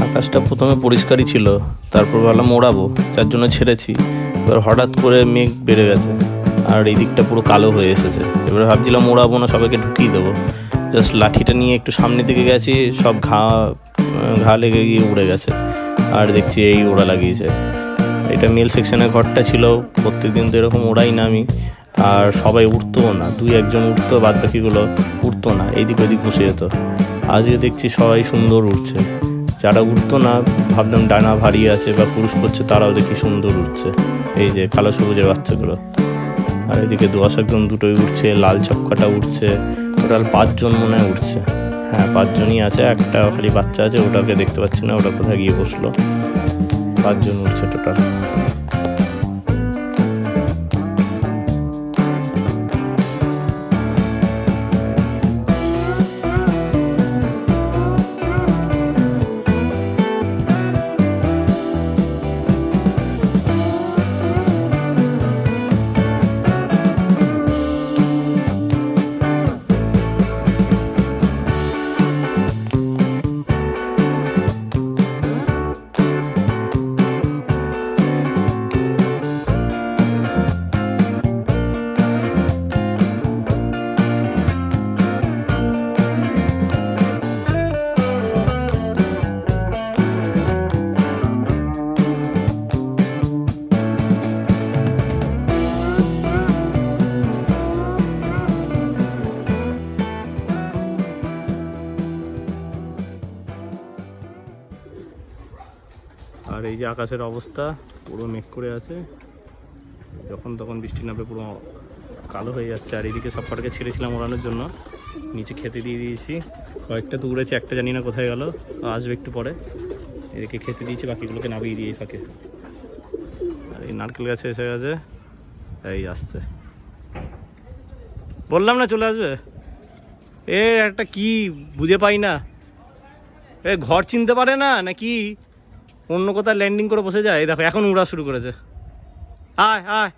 আকাশটা প্রথমে পরিষ্কারই ছিল, তারপর ভাবলাম ওড়াবো, যার জন্য ছেড়েছি। এবার হঠাৎ করে মেঘ বেড়ে গেছে আর এই দিকটা পুরো কালো হয়ে এসেছে। এবার ভাবছিলাম ওড়াবো না, সবাইকে ঢুকিয়ে দেবো। জাস্ট লাঠিটা নিয়ে একটু সামনের দিকে গেছি, সব ঘা লেগে গিয়ে উড়ে গেছে। আর দেখছি এই ওড়া লাগিয়েছে। এটা মেল সেকশনের ঘরটা ছিল, প্রত্যেকদিন তো এরকম ওড়াই না আমি। আর সবাই উঠতোও না, 2-1 জন উঠতো, বাদ বাকিগুলো উঠতো না, এইদিক ওইদিক বসে যেত। আজকে দেখছি সবাই সুন্দর উঠছে। যারা উঠতো না, ভাবলাম ডানা ভারী আছে বা পুরুষ করছে, তারাও দেখি সুন্দর উঠছে। এই যে কালো সবুজের বাচ্চাগুলো। আর এদিকে দোয়াশ একদম দুটোই উঠছে, লাল চক্কাটা উঠছে। টোটাল 5 জন মনে হয় উঠছে। হ্যাঁ, 5 জনই আছে, একটা খালি বাচ্চা আছে, ওটাকে দেখতে পাচ্ছি না, ওটা কোথায় গিয়ে বসলো। 5 জন উঠছে টোটাল। আর এই যে আকাশের অবস্থা, পুরো মেঘ করে আছে, যখন তখন বৃষ্টি নামবে, পুরো কালো হয়ে যাচ্ছে। আর এইদিকে সব কটাকে ছেড়েছিলাম ওড়ানোর জন্য, নিচে খেতে দিয়ে দিয়েছি। কয়েকটা তো উড়েছে, একটা জানি না কোথায় গেল, আসবে একটু পরে। এদিকে খেতে দিয়েছি, বাকিগুলোকে নামিয়ে দিয়ে ফাঁকে। আর এই নারকেল গাছে এসে গেছে, এই আসছে, বললাম না চলে আসবে। এ একটা কি বুঝে পাই না, এ ঘর চিনতে পারে না নাকি অন্য কোথায় ল্যান্ডিং করে বসে যায়। এই দেখো এখন উড়া শুরু করেছে। আয় আয়,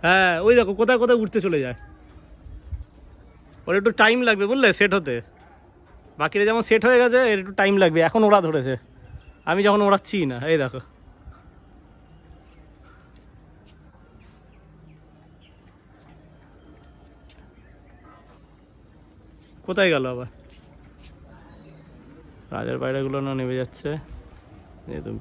হ্যাঁ ওই দেখো কোথায় কোথায় উঠতে চলে যায়। ওর একটু টাইম লাগবে বুঝলে সেট হতে। বাকিরা যেমন সেট হয়ে গেছে, এর একটু টাইম লাগবে। এখন ওরা ধরেছে, আমি যখন ওড়াচ্ছি না। এই দেখো কোথায় গেল আবার। রাজার পায়রাগুলো না নেমে যাচ্ছে, তুমি